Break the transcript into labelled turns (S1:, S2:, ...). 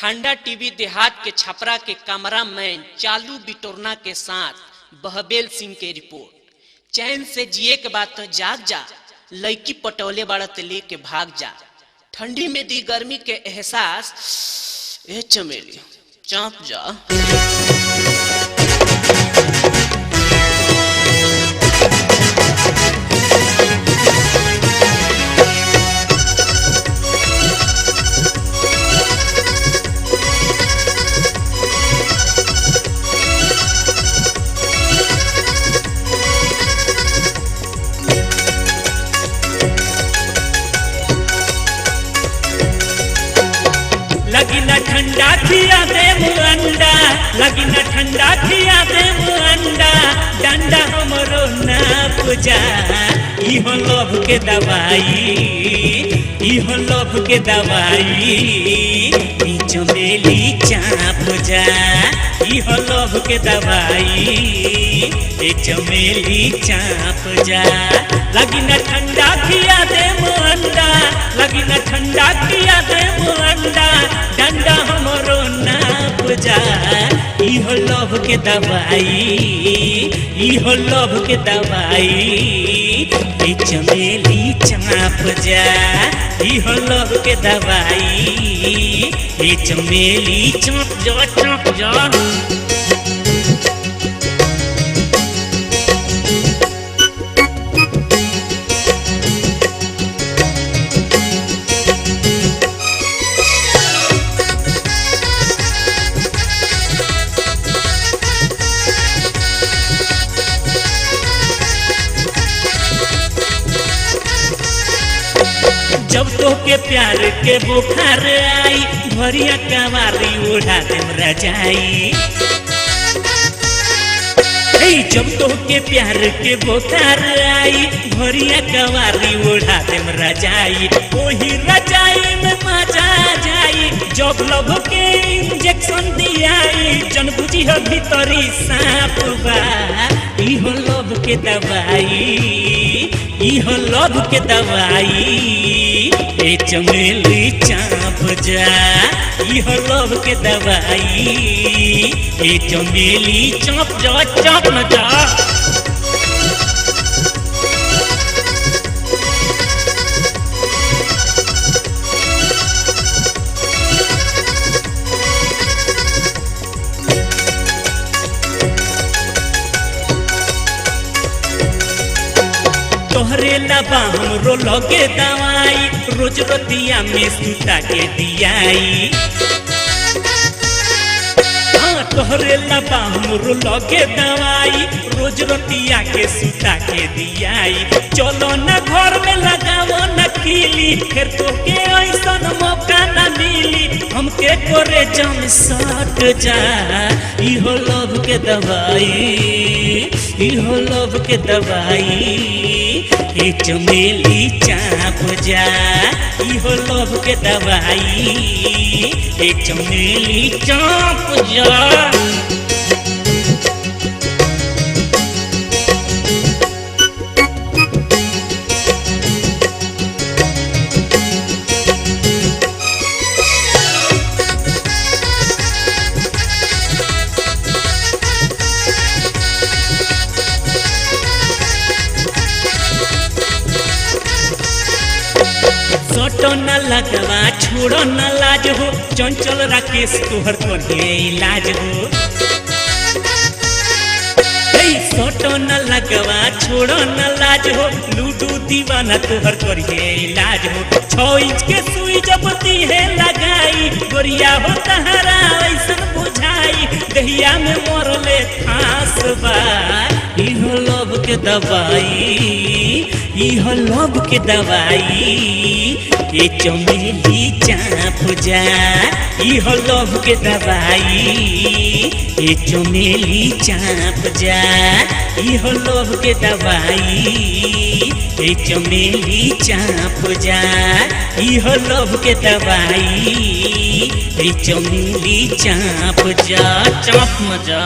S1: ठंडा टीवी देहात के छपरा के कैमरामैन चालू बिटोरना के साथ बहबेल सिंह के रिपोर्ट। चैन से जिए के बाद तो जाग जा, लड़की पटौले बाड़ा तो लेके भाग जा। ठंडी में दी गर्मी के एहसास, ए चमेली चाप जा।
S2: लगी न ठंडा खिया दे अंडा, लगी न ठंडा खिया दे अंडा, डंडा हमरो ना पूजा। इहो लोभ के दवाई, इहो लोभ के दवाई, ई चमेली चाप जा। इहो लोभ के दवाई, ई चमेली चाप जा। लगी न ठंडा खिया दे अंडा, लगी न ठंडा खिया दे अंडा, डंडा हमरो नाप जा। इहो लोभ के दवाई, इहो लोभ के दवाई, ई चमेली चाप जा। इहो लोभ के दवाई, ई चमेली चाप जा, चाप जा। जब तो के प्यार के बुखार आई, भरिया कवारी उड़ा देम रजाई। जब तो के प्यार के बुखार आई, भरिया कवारी उड़ा देम रजाई। वही रजाई में मजा जाई, जब लभ के इंजेक्शन दियाई। जन बुझी हो भीतरी सांप बा, इहो लोभ के दवाई, इहो लोभ के दवाई, ए चमेली चाप जा। इहो लोभ के दवाई, ए चमेली चाप जा, चाप न जा। तोहरे लबा हमरो लगे दवाई, रोज रोतिया में सुता के दियाई। हाँ तोहरे लबा हमरो लगे दवाई, रोज रोतिया के सुता के दियाई। चलो न घर में लगाओ न कीली, फिर तो के ऐसन मौका न मिली। हमके करे जम सट जा। इहो लोभ के दवाई, इहो लोभ के दवाई, ए चमेली चाप जा। इहो लोभ के दवाई, ए चमेली चाप जा। सटो न लगवा छोड़ो न लाज हो, चंचल राकेश तोहर करे इलाज हो। सटो न लगवा छोड़ो न लाज हो, लूडू दीवाना तोहर करे इलाज हो। 6 इंच के सुई जब दिहे लगाई, गोरिया हो तहरा ऐसन बुझाई। दहिया में मरले फांस बा, इहो लोभ के दवाई, इहो लोभ के दवाई, ए चमेली चाप जा। इहो लोभ के दवाई, ए चमेली चाप जा। इहो लोभ के दवाई, ए चमेली चाप जा। इहो लोभ के दवाई, ए चमेली चाप जा, चाप मजा।